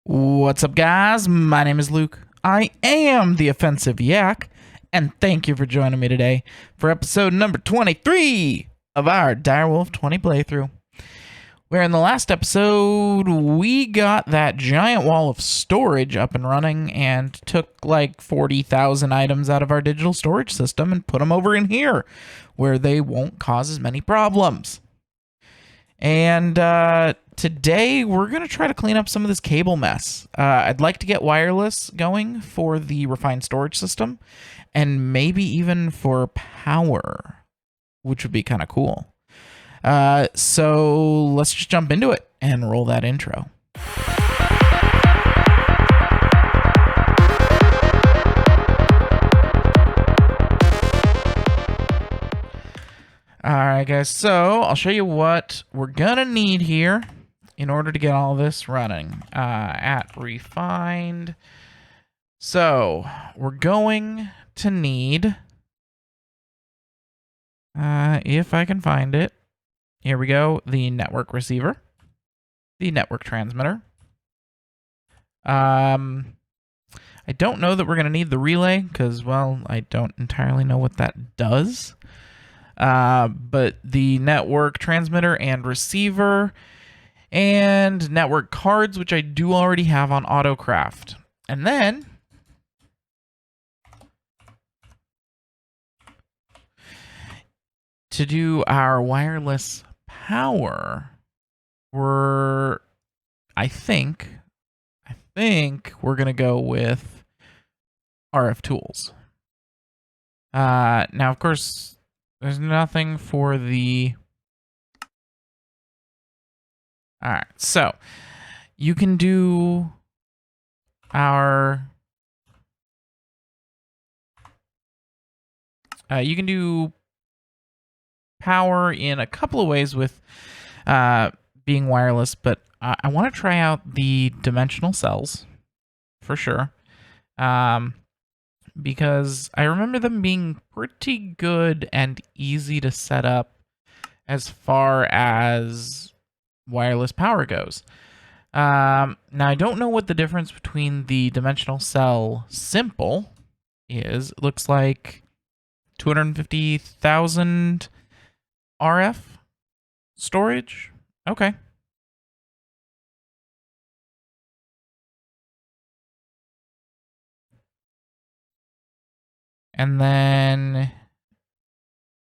What's up, guys? My name is Luke. I am the Offensive Yak, and thank you for joining me today for episode number 23 of our Direwolf 20 playthrough. Where in the last episode, we got that giant wall of storage up and running and took like 40,000 items out of our digital storage system and put them over in here, where they won't cause as many problems. And today, we're going to try to clean up some of this cable mess. I'd like to get wireless going for the refined storage system, and maybe even for power, which would be kind of cool. So let's just jump into it and roll that intro. Alright guys, so I'll show you what we're gonna need here in order to get all this running at refined. So we're going to need, if I can find it, here we go, the network receiver, the network transmitter. I don't know that we're going to need the relay because, well, I don't entirely know what that does. But the network transmitter and receiver and network cards, which I do already have on Autocraft. And then to do our wireless power, I think we're going to go with RF tools. Now, of course, there's nothing for the... Alright, so you can do our... you can do power in a couple of ways with being wireless, but I want to try out the dimensional cells for sure. Because I remember them being pretty good and easy to set up as far as wireless power goes. Now, I don't know what the difference between the dimensional cell simple is. It looks like 250,000 RF storage. Okay. And then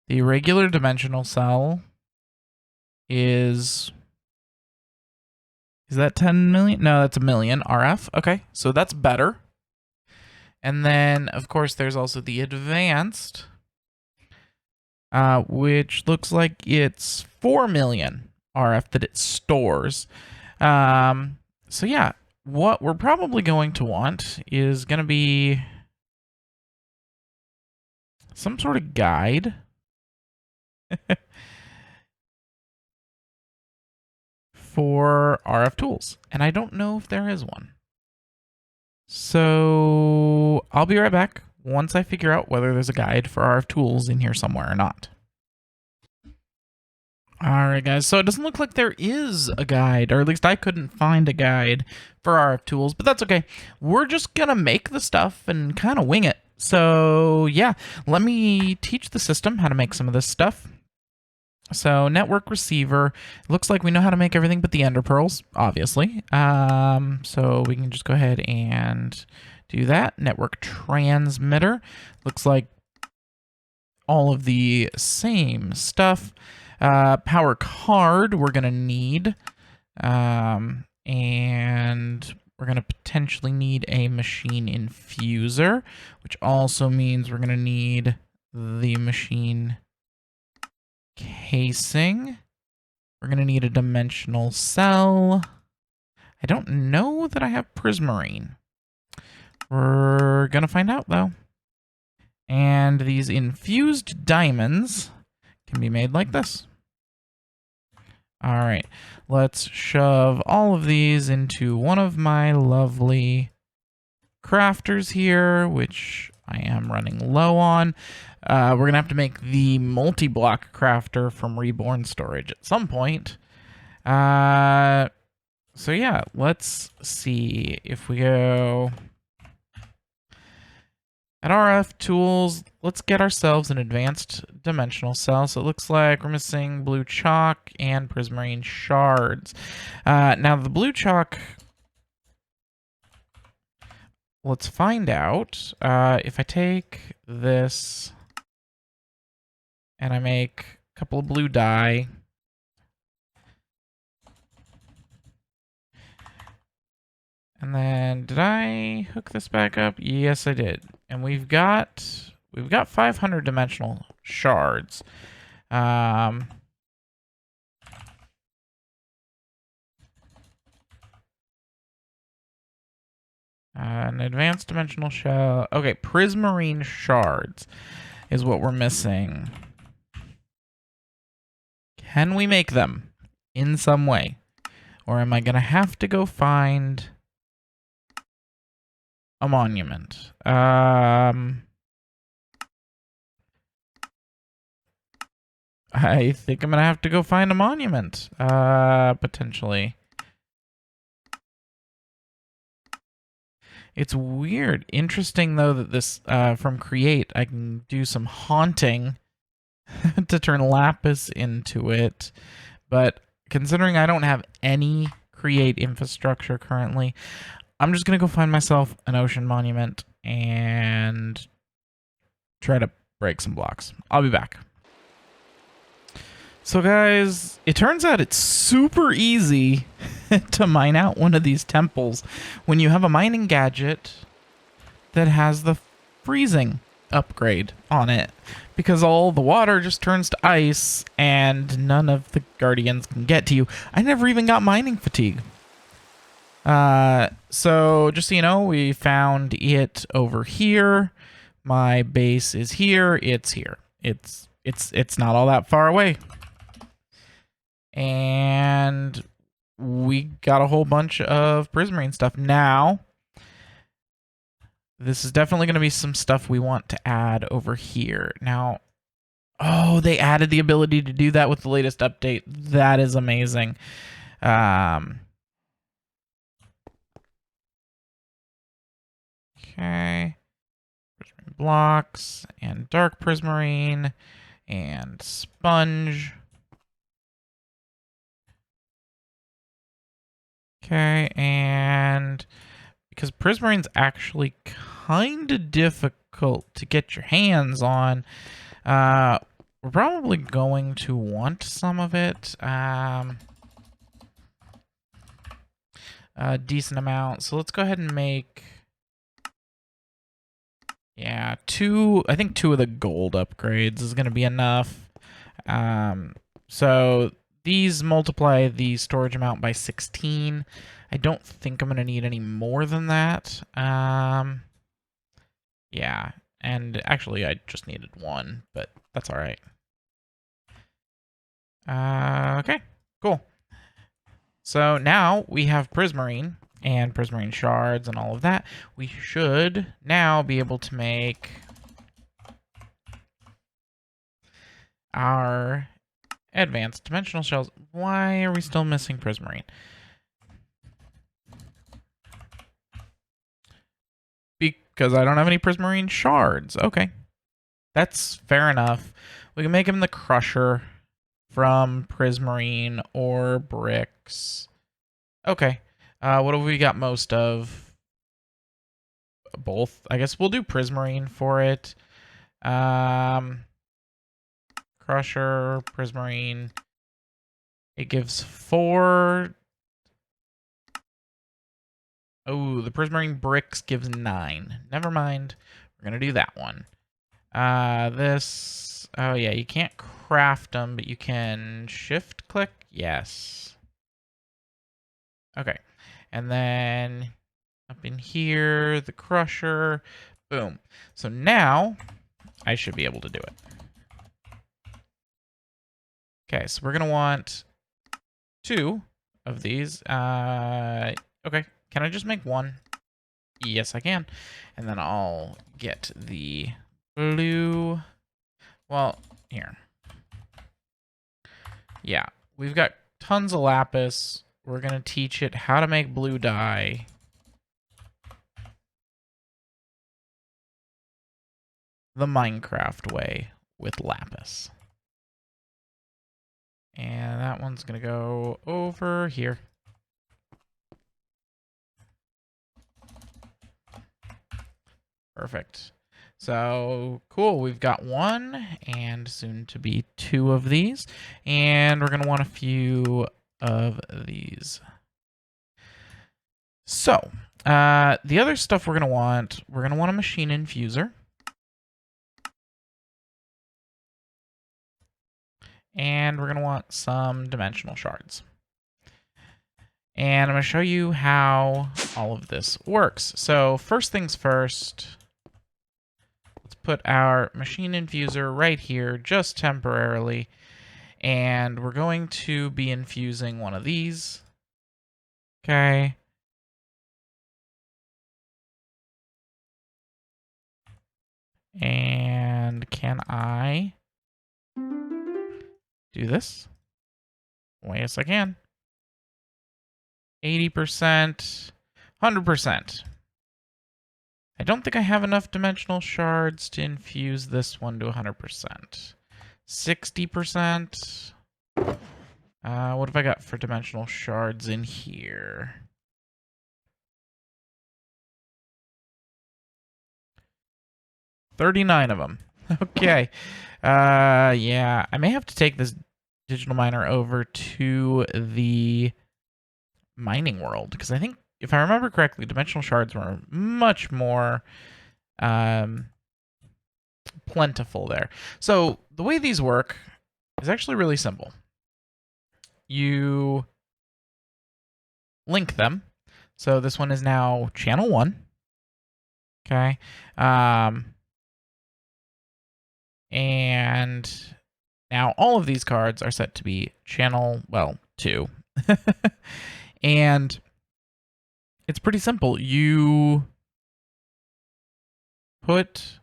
the regular dimensional cell is that 10 million? No, that's a million RF. Okay, so that's better. And then, of course, there's also the advanced, which looks like it's 4 million RF that it stores. So yeah, what we're probably going to want is going to be some sort of guide. For RF tools. And I don't know if there is one. So I'll be right back once I figure out whether there's a guide for RF tools in here somewhere or not. Alright guys, so it doesn't look like there is a guide, or at least I couldn't find a guide for RF tools, but that's okay. We're just gonna make the stuff and kind of wing it. So yeah, let me teach the system how to make some of this stuff. So network receiver, it looks like we know how to make everything but the ender pearls, obviously. So we can just go ahead and do that. Network transmitter, looks like all of the same stuff. Power card we're gonna need, and we're going to potentially need a machine infuser, which also means we're going to need the machine casing. We're going to need a dimensional cell. I don't know that I have Prismarine. We're going to find out, though. And these infused diamonds can be made like this. All right, let's shove all of these into one of my lovely crafters here, which I am running low on. We're going to have to make the multi-block crafter from Reborn Storage at some point. So yeah, let's see if we go at RF tools, let's get ourselves an advanced dimensional cell. So it looks like we're missing blue chalk and prismarine shards. Now the blue chalk, let's find out if I take this and I make a couple of blue dye. And then, did I hook this back up? Yes, I did. And we've got 500 dimensional shards. An advanced dimensional shell. Okay, prismarine shards is what we're missing. Can we make them in some way? Or am I going to have to go find a monument? I think I'm going to have to go find a monument, potentially. It's weird. Interesting, though, that this, from Create, I can do some haunting to turn lapis into it. But considering I don't have any Create infrastructure currently, I'm just going to go find myself an ocean monument and try to break some blocks. I'll be back. So guys, it turns out it's super easy to mine out one of these temples when you have a mining gadget that has the freezing upgrade on it, because all the water just turns to ice and none of the guardians can get to you. I never even got mining fatigue. So just so you know, we found it over here. My base is here. It's here. It's not all that far away. And we got a whole bunch of prismarine stuff. Now, this is definitely going to be some stuff we want to add over here. Now, oh, they added the ability to do that with the latest update. That is amazing. Okay. Prismarine blocks and dark prismarine and sponge. Okay, and because prismarine's actually kind of difficult to get your hands on, we're probably going to want some of it. A decent amount. So let's go ahead and make, yeah, I think two of the gold upgrades is going to be enough. So these multiply the storage amount by 16. I don't think I'm going to need any more than that. Yeah, and actually I just needed one, but that's all right. Okay, cool. So now we have prismarine and prismarine shards and all of that. We should now be able to make our advanced dimensional shells. Why are we still missing prismarine? Because I don't have any prismarine shards. Okay. That's fair enough. We can make him the crusher from prismarine or bricks. Okay. What have we got most of? Both. I guess we'll do prismarine for it. Crusher, prismarine. It gives 4. Oh, the prismarine bricks gives 9. Never mind. We're going to do that one. This. Oh, yeah. You can't craft them, but you can shift click. Yes. Okay. And then up in here, the crusher. Boom. So now I should be able to do it. Okay, so we're going to want 2 of these. Okay, can I just make 1? Yes, I can. And then I'll get the blue. Well, here. Yeah, we've got tons of lapis. we're going to teach it how to make blue dye. The Minecraft way with lapis. And that one's going to go over here. Perfect. So, cool. We've got 1 and soon to be 2 of these. And we're going to want a few of these. So, the other stuff we're going to want a machine infuser. And we're going to want some dimensional shards. And I'm going to show you how all of this works. So first things first, let's put our machine infuser right here, just temporarily. And we're going to be infusing one of these. Okay. And can I do this? Oh, yes, I can. 80%, 100%. I don't think I have enough dimensional shards to infuse this one to 100%. 60%. What have I got for dimensional shards in here? $39 of them. Okay. Yeah, I may have to take this digital miner over to the mining world, because I think, if I remember correctly, dimensional shards were much more plentiful there. So the way these work is actually really simple. You link them. So this one is now channel 1. Okay. And now all of these cards are set to be channel, well, 2. And it's pretty simple. You put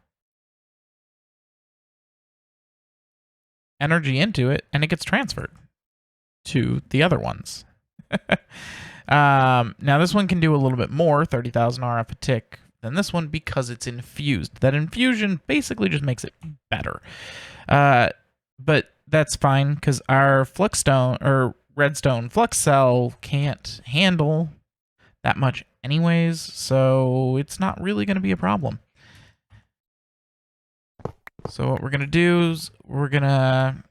energy into it, and it gets transferred to the other ones. Now, this one can do a little bit more, 30,000 RF a tick, than this one because it's infused. That infusion basically just makes it better. But that's fine, because our Fluxstone, or Redstone Flux Cell can't handle that much anyways, so it's not really going to be a problem. So what we're going to do is we're going to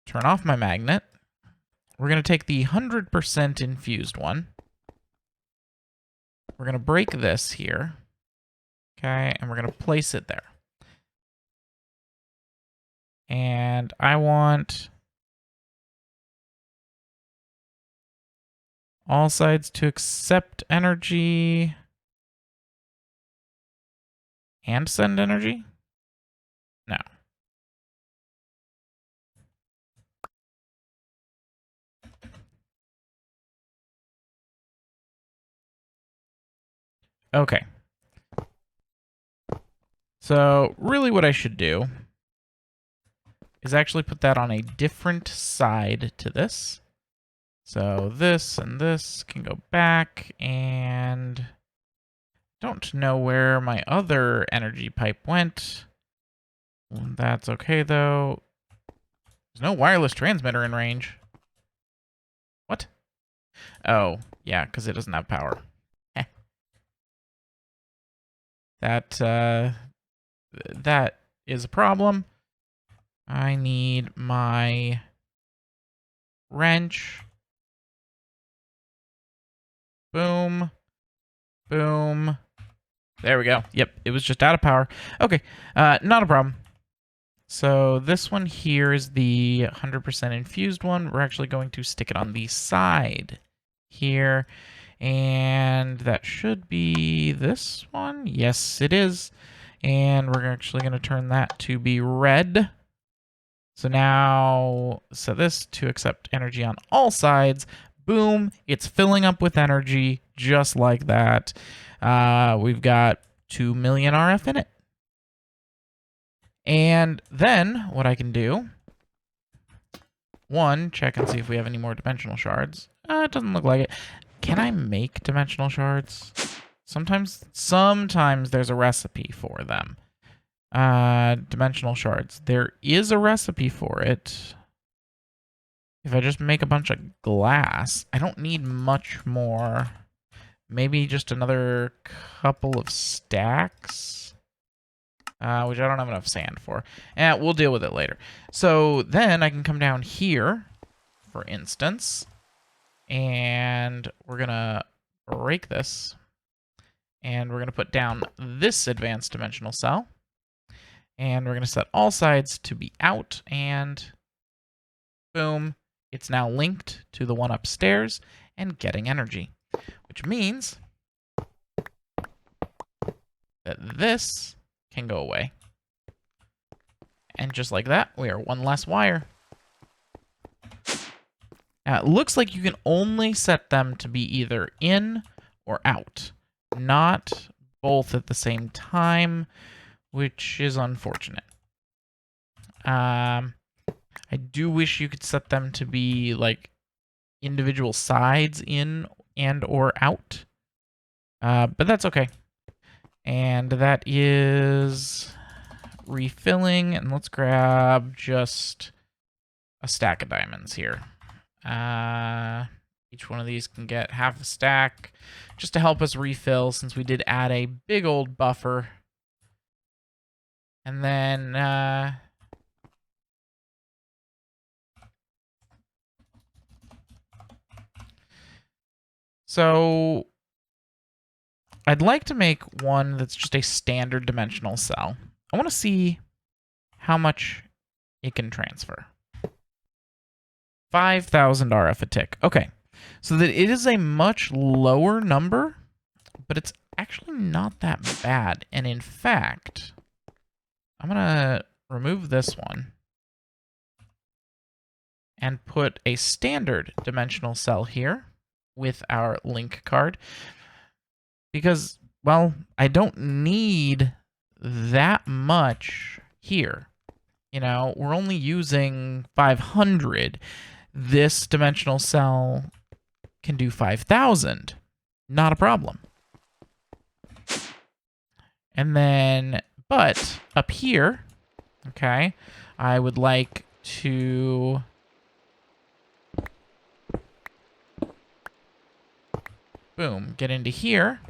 turn off my magnet. We're going to take the 100% infused one. We're going to break this here. Okay, and we're going to place it there. And I want all sides to accept energy and send energy? No. Okay. So really what I should do is actually put that on a different side to this. So this and this can go back, and don't know where my other energy pipe went. That's okay though. There's no wireless transmitter in range. What? Oh, yeah, because it doesn't have power. That is a problem. I need my wrench. Boom. Boom. There we go. Yep, it was just out of power. Okay, not a problem. So this one here is the 100% infused one. We're actually going to stick it on the side here. And that should be this one. Yes, it is. And we're actually going to turn that to be red. So now set this to accept energy on all sides. Boom, it's filling up with energy just like that. We've got 2 million RF in it. And then what I can do, one, check and see if we have any more dimensional shards. It doesn't look like it. Can I make dimensional shards? Sometimes there's a recipe for them. Dimensional shards. There is a recipe for it. If I just make a bunch of glass, I don't need much more. Maybe just another couple of stacks, which I don't have enough sand for. And we'll deal with it later. So then I can come down here, for instance, and we're going to break this. And we're going to put down this advanced dimensional cell. And we're going to set all sides to be out. And boom, it's now linked to the one upstairs and getting energy. Which means that this can go away. And just like that, we are one less wire. Now, it looks like you can only set them to be either in or out, not both at the same time, which is unfortunate. I do wish you could set them to be like individual sides in and or out, but that's okay. And that is refilling, and let's grab just a stack of diamonds here. Each one of these can get half a stack just to help us refill, since we did add a big old buffer. And then so I'd like to make one that's just a standard dimensional cell. I want to see how much it can transfer. 5,000 RF a tick. Okay, so that it is a much lower number, but it's actually not that bad. And in fact, I'm going to remove this one and put a standard dimensional cell here with our link card. Because, well, I don't need that much here. You know, we're only using 500. This dimensional cell can do 5,000. Not a problem. And then, but up here, okay, I would like to boom, get into here.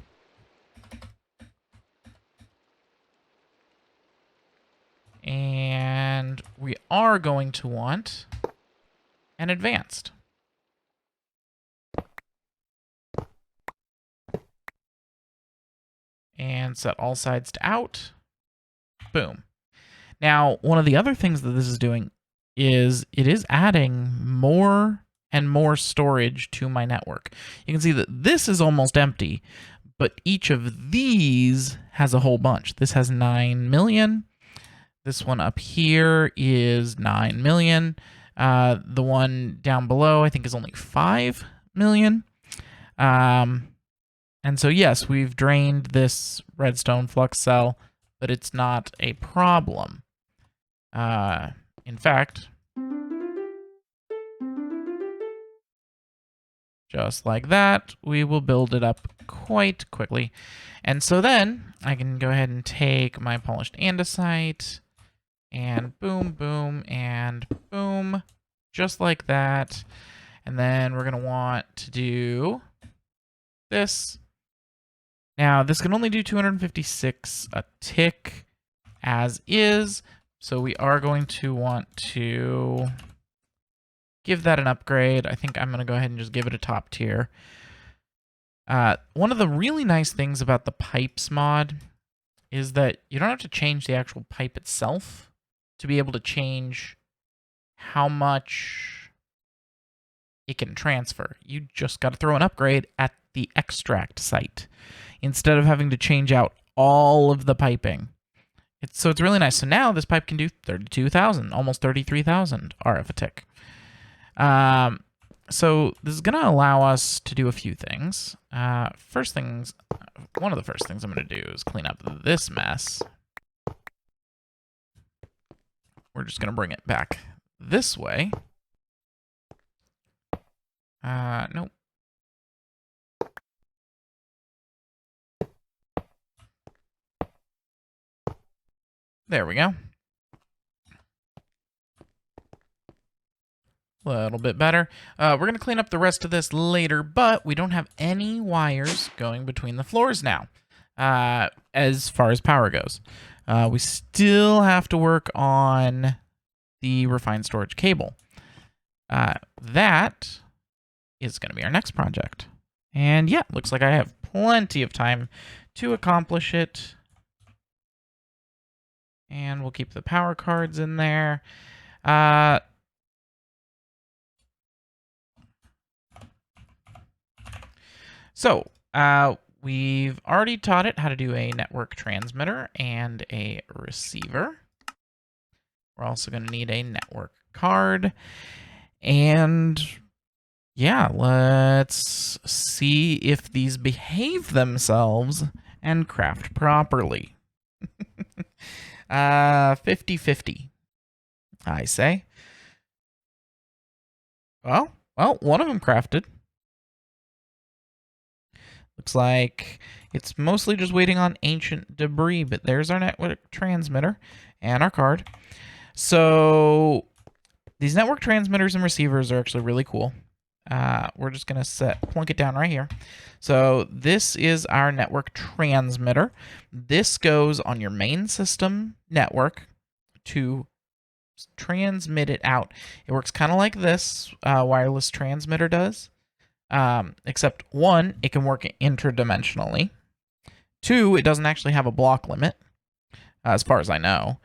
And we are going to want an advanced. And set all sides to out. Boom. Now, one of the other things that this is doing is it is adding more and more storage to my network. You can see that this is almost empty, but each of these has a whole bunch. This has 9 million. This one up here is 9 million. The one down below, I think, is only 5 million. And so, yes, we've drained this redstone flux cell, but it's not a problem. In fact, just like that, we will build it up quite quickly. And so then I can go ahead and take my polished andesite and boom, boom, and boom, just like that. And then we're going to want to do this. Now, this can only do 256 a tick as is, so we are going to want to give that an upgrade. I think I'm going to go ahead and just give it a top tier. One of the really nice things about the pipes mod is that you don't have to change the actual pipe itself to be able to change how much it can transfer. You just got to throw an upgrade at the extract site instead of having to change out all of the piping. So it's really nice. So now this pipe can do 32,000, almost 33,000 RF a tick. So this is going to allow us to do a few things. One of the first things I'm going to do is clean up this mess. We're just going to bring it back this way. Nope. There we go. A little bit better. We're going to clean up the rest of this later, but we don't have any wires going between the floors now, as far as power goes. We still have to work on the refined storage cable. That is going to be our next project. And yeah, looks like I have plenty of time to accomplish it. And we'll keep the power cards in there. So, we've already taught it how to do a network transmitter and a receiver. We're also going to need a network card. And yeah, let's see if these behave themselves and craft properly. 50-50, I say. Well, one of them crafted. Looks like it's mostly just waiting on ancient debris, but there's our network transmitter and our card. So these network transmitters and receivers are actually really cool. We're just going to plunk it down right here. So this is our network transmitter. This goes on your main system network to transmit it out. It works kind of like this wireless transmitter does. Except one, it can work interdimensionally. Two, it doesn't actually have a block limit, as far as I know.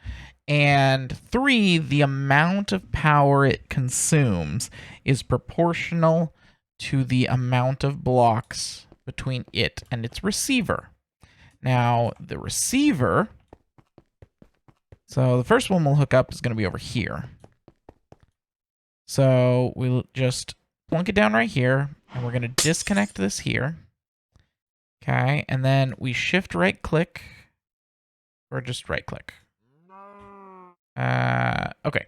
And three, the amount of power it consumes is proportional to the amount of blocks between it and its receiver. Now, the receiver, so the first one we'll hook up is going to be over here. So we'll just plunk it down right here, and we're going to disconnect this here. Okay, and then we shift right click, or just right click. Okay,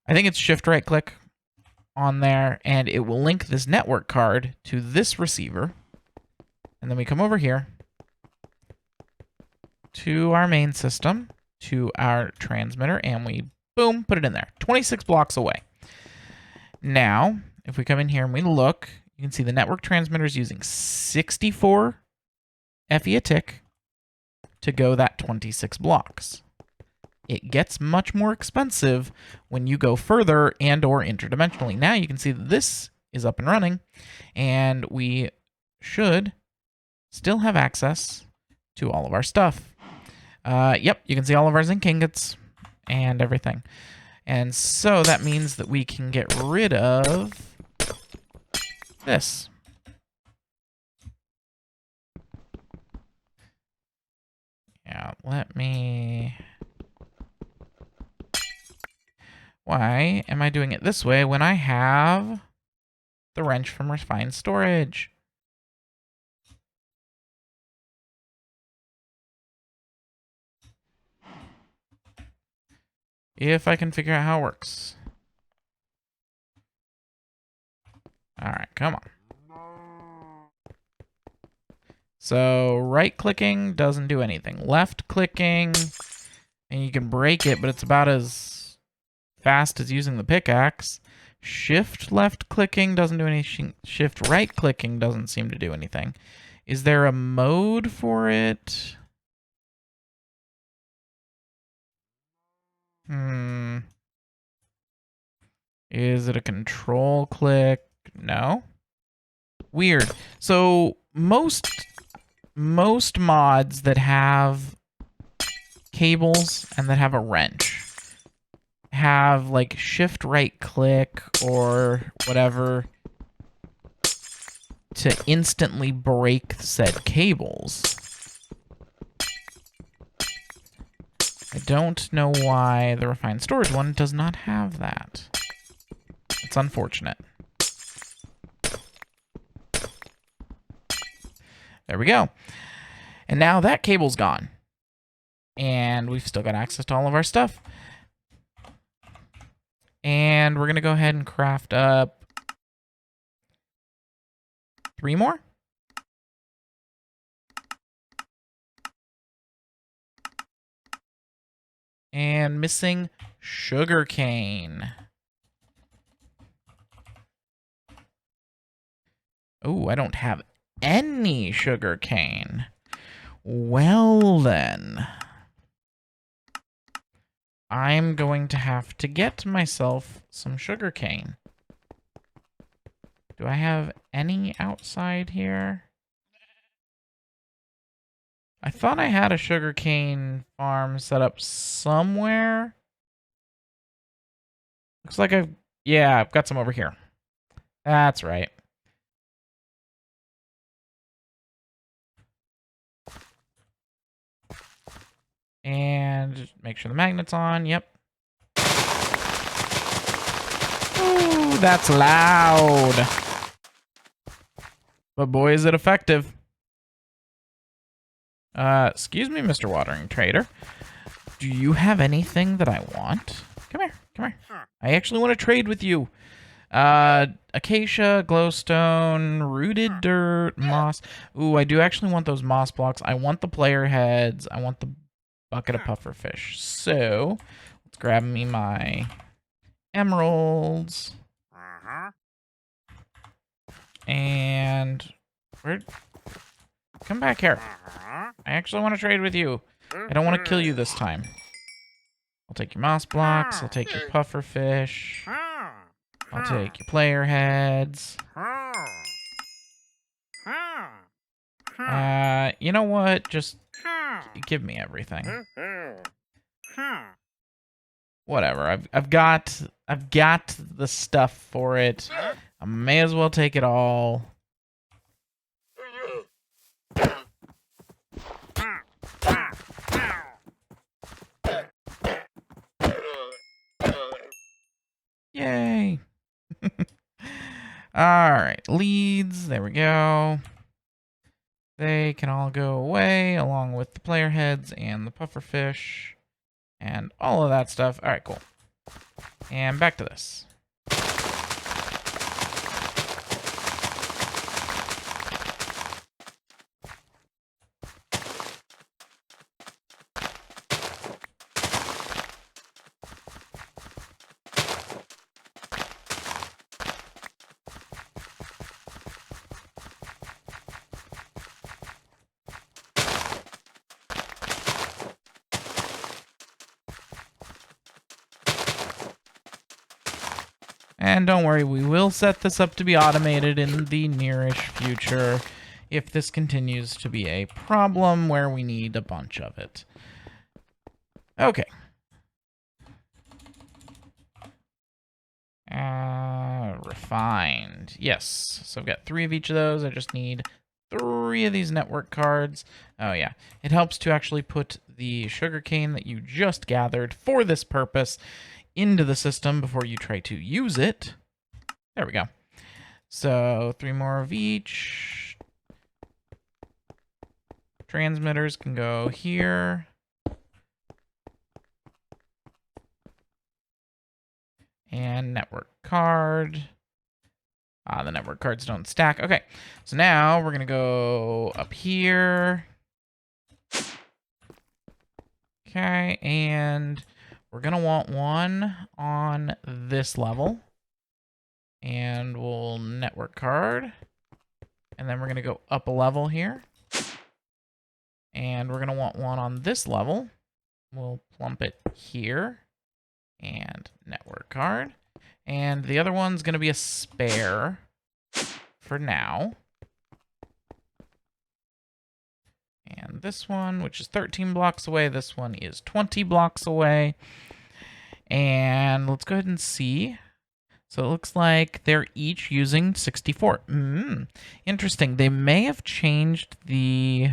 I think it's shift right click on there, and it will link this network card to this receiver. And then we come over here to our main system, to our transmitter, and we, boom, put it in there. 26 blocks away. Now, if we come in here and we look, you can see the network transmitter is using 64 FE a tick to go that 26 blocks. It gets much more expensive when you go further and or interdimensionally. Now you can see that this is up and running, and we should still have access to all of our stuff. Yep, you can see all of our zinc ingots and everything. And so that means that we can get rid of this. Yeah, let me... Why am I doing it this way when I have the wrench from refined storage? If I can figure out how it works. Alright, come on. So, right-clicking doesn't do anything. Left-clicking, and you can break it, but it's about as fast as using the pickaxe. Shift left-clicking doesn't do anything. Shift right-clicking doesn't seem to do anything. Is there a mode for it? Is it a control click? No. Weird. So most mods that have cables and that have a wrench have like shift right click or whatever to instantly break said cables. I don't know why the refined storage one does not have that. It's unfortunate. There we go. And now that cable's gone. And we've still got access to all of our stuff. And we're going to go ahead and craft up 3 more. And missing sugarcane. Oh, I don't have any sugarcane. Well then, I'm going to have to get myself some sugarcane. Do I have any outside here? I thought I had a sugarcane farm set up somewhere. Looks like I've got some over here. That's right. And make sure the magnet's on. Yep. Ooh, that's loud. But boy, is it effective. Excuse me, Mr. Watering Trader. Do you have anything that I want? Come here, come here. I actually want to trade with you. Acacia, glowstone, rooted dirt, moss. Ooh, I do actually want those moss blocks. I want the player heads. I want the bucket of pufferfish. So, let's grab me my emeralds. And come back here. I actually want to trade with you. I don't want to kill you this time. I'll take your moss blocks. I'll take your pufferfish. I'll take your player heads. You know what? Just give me everything. Whatever. I've got the stuff for it. I may as well take it all. Yay. Alright, leads. There we go. They can all go away, along with the player heads and the pufferfish. And all of that stuff. Alright, cool. And back to this. And don't worry, we will set this up to be automated in the nearish future if this continues to be a problem where we need a bunch of it. Okay. Refined. Yes. So I've got 3 of each of those. I just need 3 of these network cards. Oh, yeah. It helps to actually put the sugarcane that you just gathered for this purpose into the system before you try to use it. There we go. So 3 more of each. Transmitters can go here. And network card. The network cards don't stack. Okay, so now we're going to go up here. Okay, and we're going to want one on this level. And we'll network card. And then we're going to go up a level here. And we're going to want one on this level. We'll plump it here. And network card. And the other one's going to be a spare for now. And this one, which is 13 blocks away, this one is 20 blocks away. And let's go ahead and see. So it looks like they're each using 64. Interesting. They may have changed the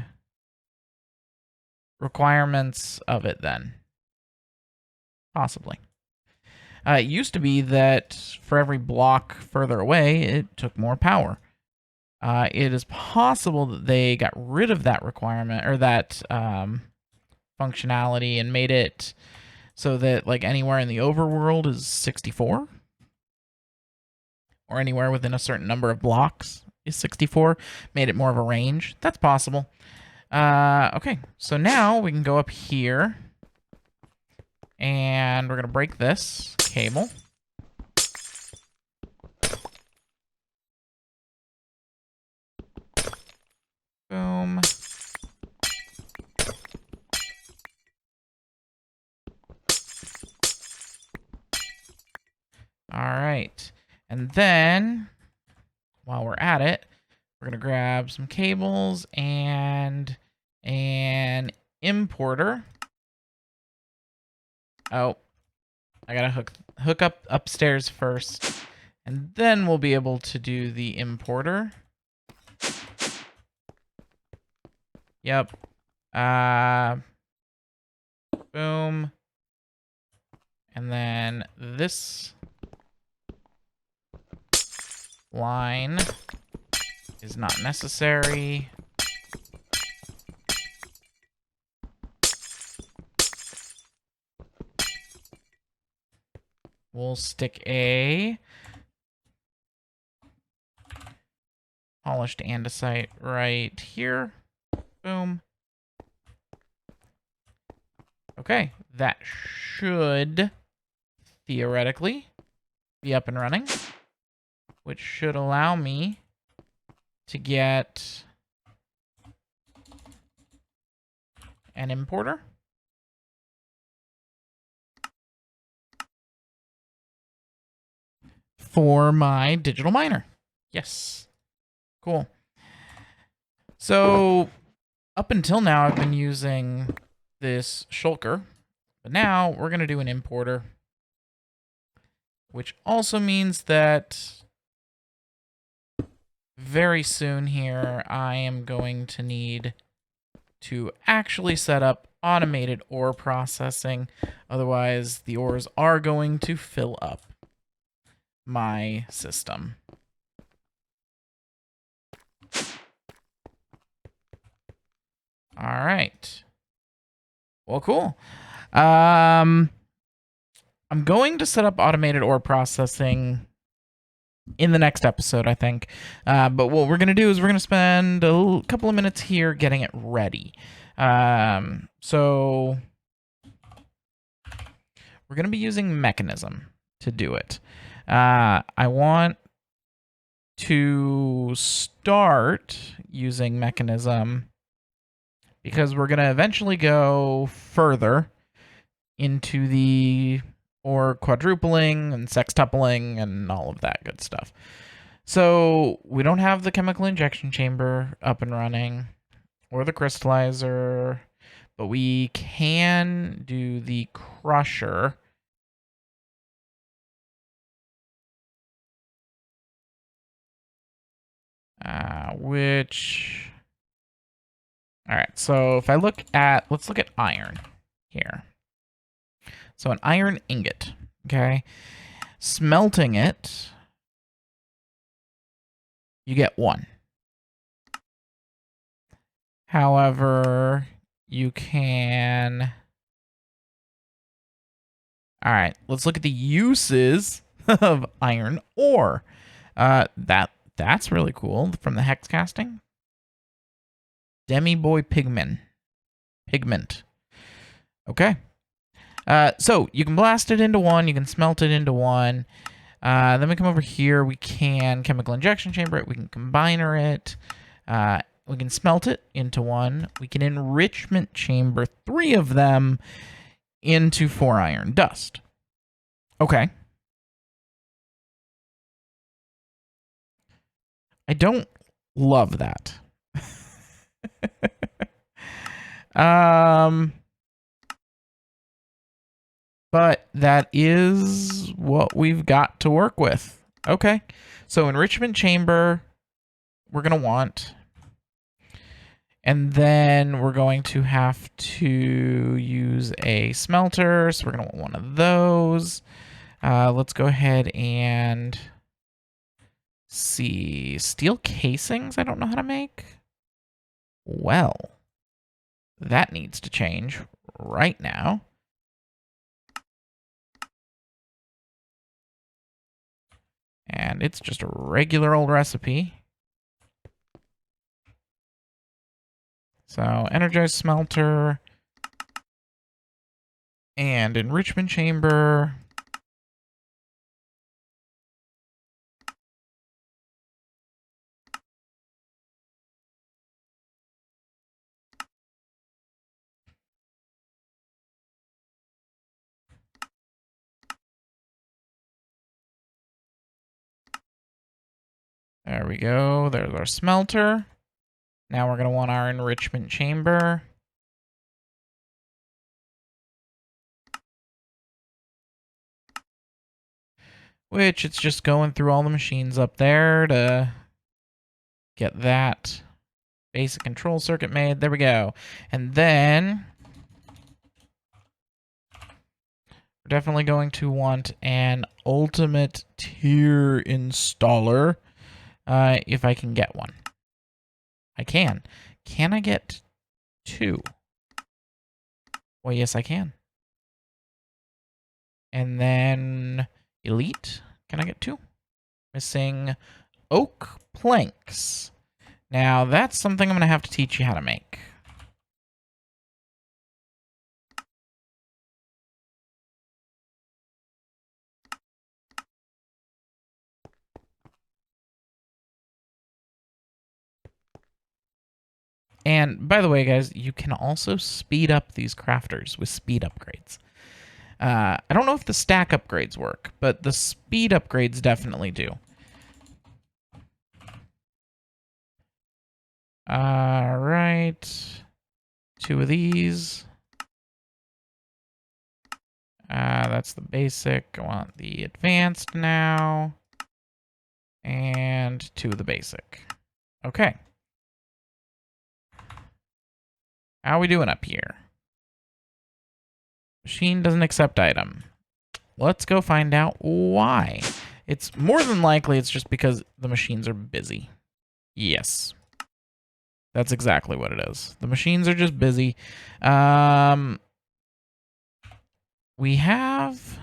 requirements of it then. Possibly. It used to be that for every block further away, it took more power. It is possible that they got rid of that requirement, or that functionality, and made it so that like anywhere in the overworld is 64. Or anywhere within a certain number of blocks is 64, made it more of a range. That's possible. Okay, so now we can go up here, and we're going to break this cable. Boom. All right, and then while we're at it, we're going to grab some cables and an importer. Oh, I got to hook up upstairs first, and then we'll be able to do the importer. Yep. Boom. And then this line is not necessary. We'll stick a polished andesite right here. Boom. Okay, that should theoretically be up and running, which should allow me to get an importer. For my digital miner. Yes. Cool. So up until now, I've been using this shulker, but now we're going to do an importer, which also means that very soon here, I am going to need to actually set up automated ore processing. Otherwise, the ores are going to fill up my system. All right. Well, cool. I'm going to set up automated ore processing in the next episode, I think. But what we're going to do is we're going to spend a couple of minutes here getting it ready. So we're going to be using Mechanism to do it. I want to start using Mechanism because we're going to eventually go further into the ore quadrupling and sextupling and all of that good stuff. So we don't have the chemical injection chamber up and running or the crystallizer, but we can do the crusher. All right, so if I look at, let's look at iron here. So an iron ingot, okay? Smelting it, you get 1. However, you can... All right, let's look at the uses of iron ore. That's really cool from the hex casting. Demi Boy Pigment. Okay. So you can blast it into 1, you can smelt it into 1. Then we come over here, we can chemical injection chamber it, we can combiner it, we can smelt it into 1, we can enrichment chamber 3 of them into 4 iron dust. Okay. I don't love that. But that is what we've got to work with. Okay. So enrichment chamber, we're going to want. And then we're going to have to use a smelter. So we're going to want one of those. Let's go ahead and see. Steel casings, I don't know how to make. Well, that needs to change right now. And it's just a regular old recipe. So energized smelter and enrichment chamber. There we go. There's our smelter. Now we're going to want our enrichment chamber. Which it's just going through all the machines up there to get that basic control circuit made. There we go. And then we're definitely going to want an ultimate tier installer if I can get one. I can. Can I get 2? Well, yes, I can. And then elite. Can I get 2? Missing oak planks. Now, that's something I'm going to have to teach you how to make. And by the way, guys, you can also speed up these crafters with speed upgrades. I don't know if the stack upgrades work, but the speed upgrades definitely do. All right. 2 of these. That's the basic. I want the advanced now. And 2 of the basic. Okay. How are we doing up here? Machine doesn't accept item. Let's go find out why. It's more than likely it's just because the machines are busy. Yes. That's exactly what it is. The machines are just busy. We have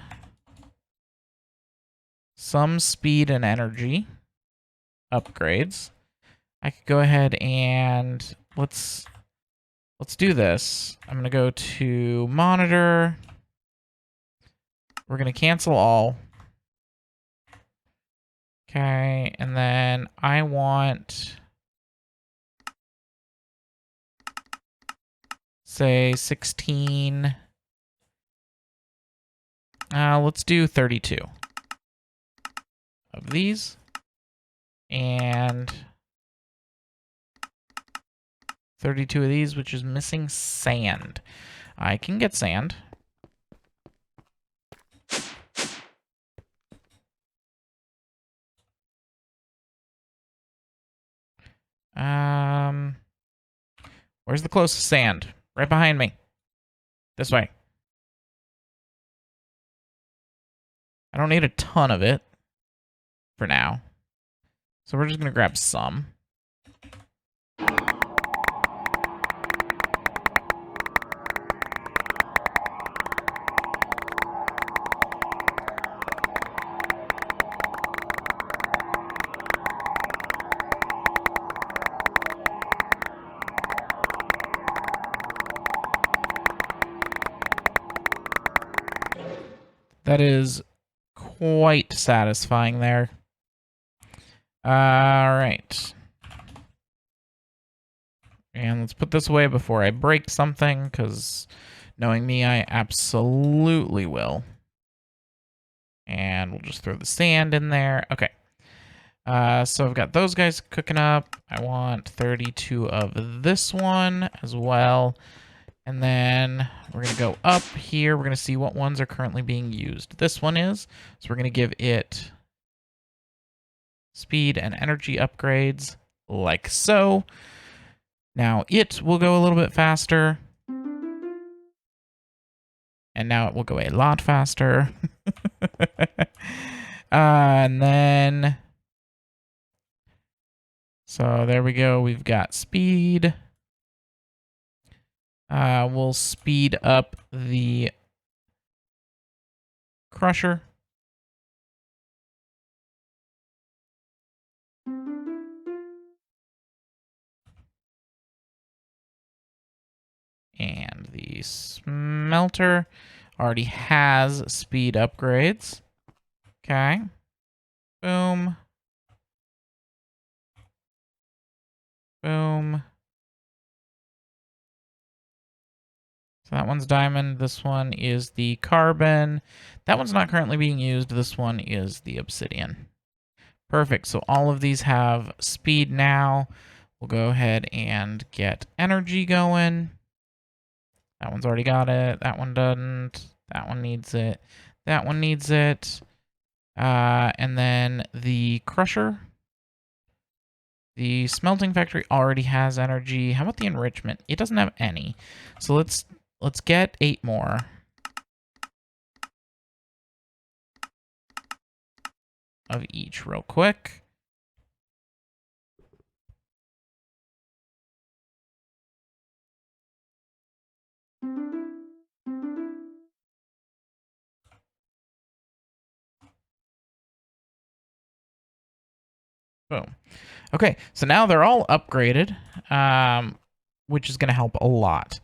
some speed and energy upgrades. I could go ahead and let's do this. I'm going to go to monitor. We're going to cancel all. Okay, and then I want, say, 16. Let's do 32 of these. And 32 of these, which is missing sand. I can get sand. Where's the closest sand? Right behind me. This way. I don't need a ton of it for now. So we're just going to grab some. That is quite satisfying there. All right. And let's put this away before I break something, because knowing me, I absolutely will. And we'll just throw the sand in there. Okay. So I've got those guys cooking up. I want 32 of this one as well. And then we're going to go up here. We're going to see what ones are currently being used. This one is. So we're going to give it speed and energy upgrades like so. Now it will go a little bit faster. And now it will go a lot faster. And then... So there we go. We've got speed. We'll speed up the crusher. And the smelter already has speed upgrades. Okay. Boom. Boom. So that one's diamond. This one is the carbon. That one's not currently being used. This one is the obsidian. Perfect. So all of these have speed now. We'll go ahead and get energy going. That one's already got it. That one doesn't. That one needs it. That one needs it. And then the crusher. The smelting factory already has energy. How about the enrichment? It doesn't have any. So let's get 8 more. Of each real quick. Boom. Okay, so now they're all upgraded, which is going to help a lot.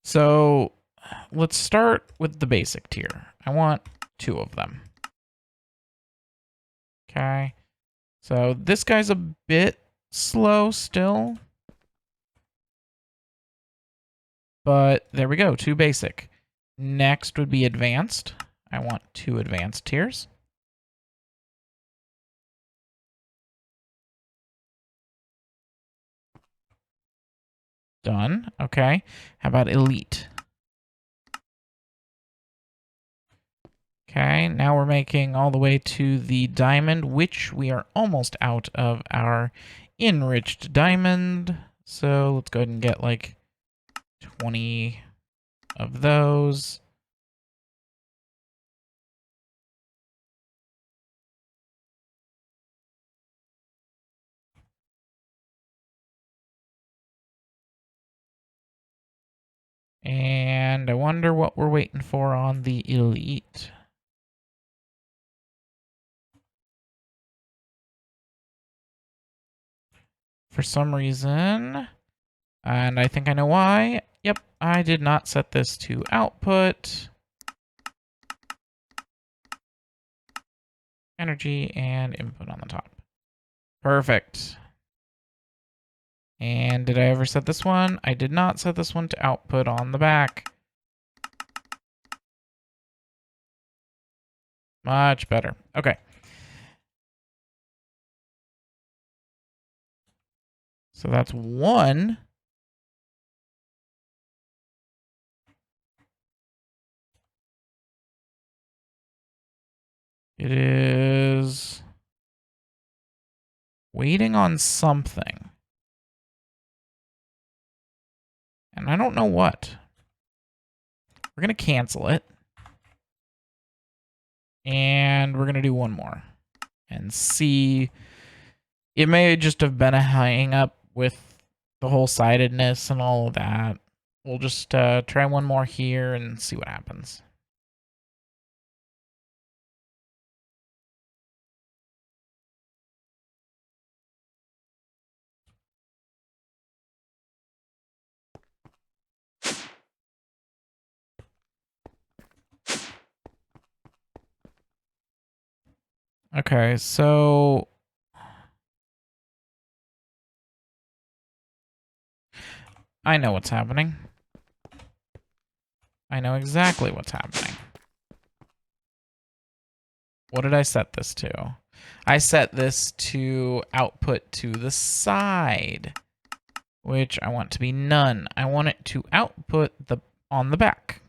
So let's start with the basic tier. I want 2 of them. Okay. So this guy's a bit slow still. But there we go, 2 basic. Next would be advanced. I want 2 advanced tiers. Done. Okay. How about elite? Okay, now we're making all the way to the diamond, which we are almost out of our enriched diamond. So let's go ahead and get like 20 of those. And I wonder what we're waiting for on the elite. For some reason, and I think I know why. Yep, I did not set this to output. Energy and input on the top. Perfect. And did I ever set this one? I did not set this one to output on the back. Much better. Okay. So that's 1. It is waiting on something. And I don't know what. We're going to cancel it. And we're going to do 1 more. And see. It may just have been a hang up with the whole sidedness and all of that. We'll just try 1 more here and see what happens. Okay, so I know what's happening. I know exactly what's happening. What did I set this to? I set this to output to the side, which I want to be none. I want it to output on the back,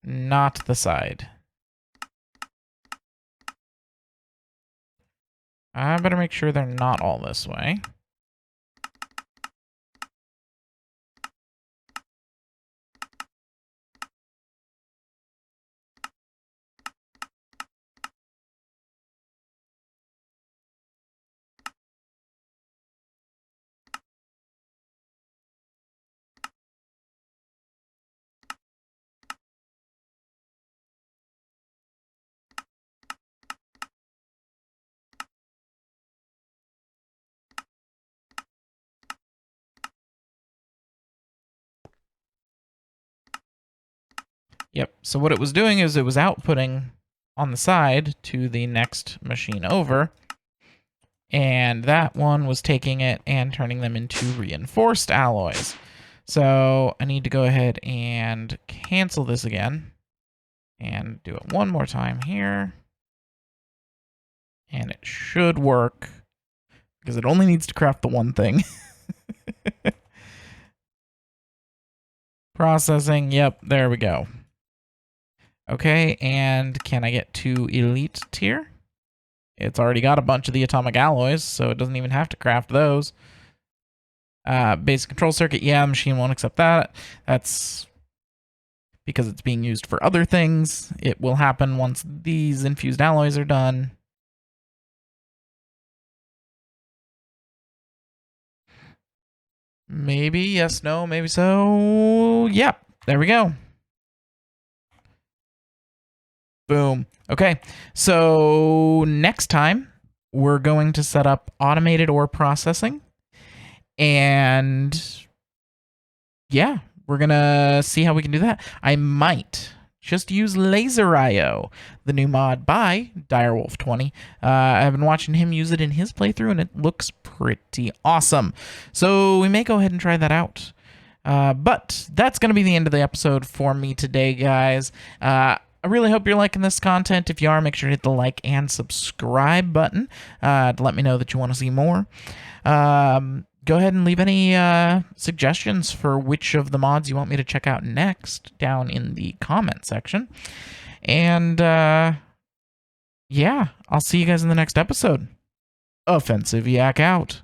not the side. I better make sure they're not all this way. Yep. So what it was doing is it was outputting on the side to the next machine over. And that one was taking it and turning them into reinforced alloys. So I need to go ahead and cancel this again. And do it one more time here. And it should work. Because it only needs to craft the one thing. Processing. Yep, there we go. Okay, and can I get to elite tier? It's already got a bunch of the atomic alloys, so it doesn't even have to craft those. Basic control circuit, yeah, machine won't accept that. That's because it's being used for other things. It will happen once these infused alloys are done. Maybe, yes, no, maybe so. Yep, there we go. Boom. Okay, so next time we're going to set up automated ore processing. And yeah, we're going to see how we can do that. I might just use Laser IO, the new mod by Direwolf20. I've been watching him use it in his playthrough, and it looks pretty awesome. So we may go ahead and try that out. But that's going to be the end of the episode for me today, guys. I really hope you're liking this content. If you are, make sure to hit the like and subscribe button to let me know that you want to see more. Go ahead and leave any suggestions for which of the mods you want me to check out next down in the comment section. And yeah, I'll see you guys in the next episode. Offensive Yak out.